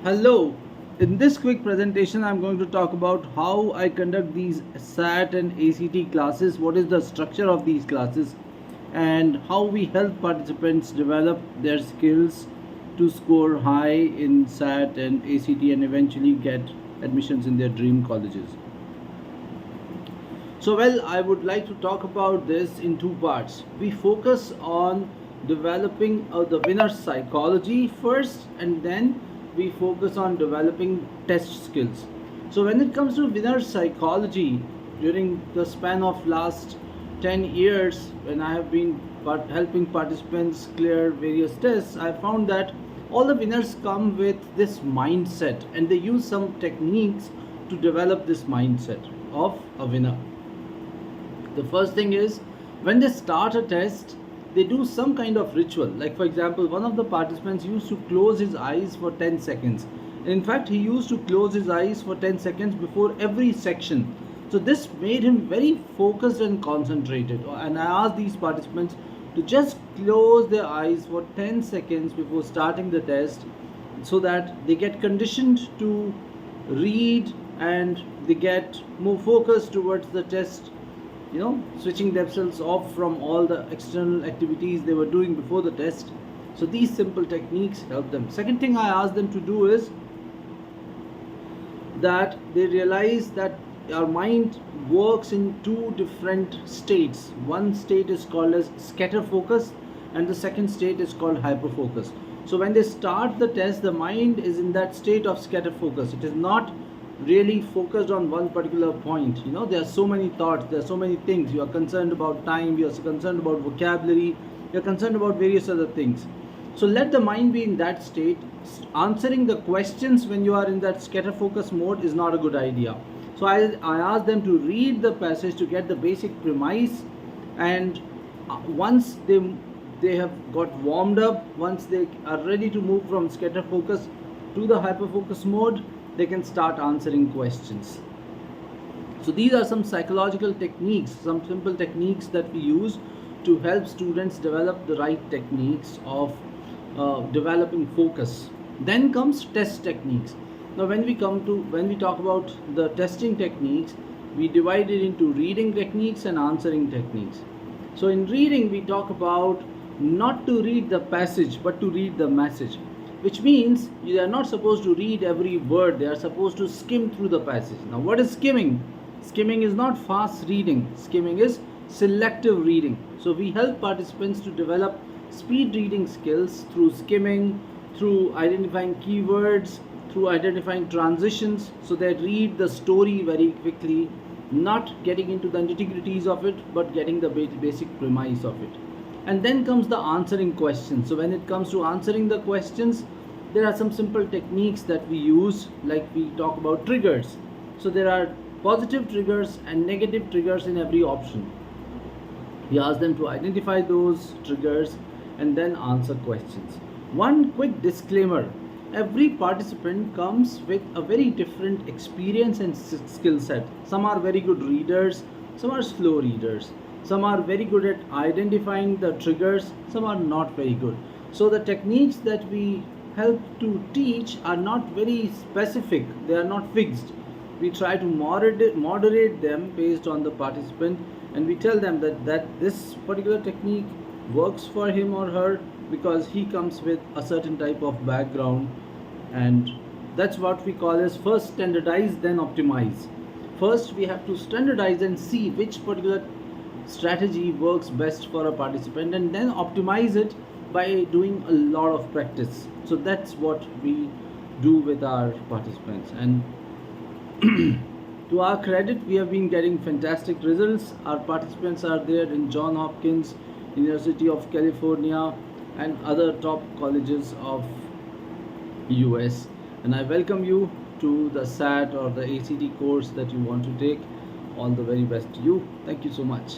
Hello. In this quick presentation, I'm going to talk about how I conduct these SAT and ACT classes, what is the structure of these classes, and how we help participants develop their skills to score high in SAT and ACT and eventually get admissions in their dream colleges. I would like to talk about this in two parts. We focus on developing the winner's psychology first, and then we focus on developing test skills. So, when it comes to winner's psychology, during the span of last 10 years, when I have been helping participants clear various tests, I found that all the winners come with this mindset and they use some techniques to develop this mindset of a winner. The first thing is, when they start a test, they do some kind of ritual. Like, for example, one of the participants used to close his eyes for 10 seconds. In fact, he used to close his eyes for 10 seconds before every section. So this made him very focused and concentrated. And I asked these participants to just close their eyes for 10 seconds before starting the test, so that they get conditioned to read and they get more focused towards the test, switching themselves off from all the external activities they were doing before the test. So these simple techniques help them. Second thing I asked them to do is that they realize that our mind works in two different states. One state is called as scatter focus and the second state is called hyper focus. So when they start the test, the mind is in that state of scatter focus. It is not really focused on one particular point. There are so many thoughts, there are so many things. You are concerned about time, you are concerned about vocabulary, you are concerned about various other things. So let the mind be in that state. Answering the questions when you are in that scatter focus mode is not a good idea. So I asked them to read the passage to get the basic premise, and once they have got warmed up, once they are ready to move from scatter focus to the hyper focus mode, they can start answering questions. So these are some psychological techniques, some simple techniques that we use to help students develop the right techniques of developing focus. Then comes test techniques. Now when we talk about the testing techniques, we divide it into reading techniques and answering techniques. So in reading, we talk about not to read the passage but to read the message, which means you are not supposed to read every word. They are supposed to skim through the passage. Now what is skimming? Skimming is not fast reading. Skimming is selective reading. So we help participants to develop speed reading skills through skimming, through identifying keywords, through identifying transitions, so they read the story very quickly, not getting into the nitty-gritties of it but getting the basic premise of it. And then comes the answering questions. So when it comes to answering the questions, there are some simple techniques that we use. Like, we talk about triggers. So there are positive triggers and negative triggers in every option. We ask them to identify those triggers and then answer questions. One quick disclaimer: every participant comes with a very different experience and skill set. Some are very good readers, some are slow readers, some are very good at identifying the triggers, some are not very good. So the techniques that we help to teach are not very specific, they are not fixed. We try to moderate them based on the participant, and we tell them that this particular technique works for him or her because he comes with a certain type of background. And that's what we call as first standardize, then optimize. First we have to standardize and see which particular strategy works best for a participant, and then optimize it by doing a lot of practice. So that's what we do with our participants, and to our credit, we have been getting fantastic results. Our participants are there in Johns Hopkins, University of California, and other top colleges of US. And I welcome you to the SAT or the ACT course that you want to take. All the very best to you. Thank you so much.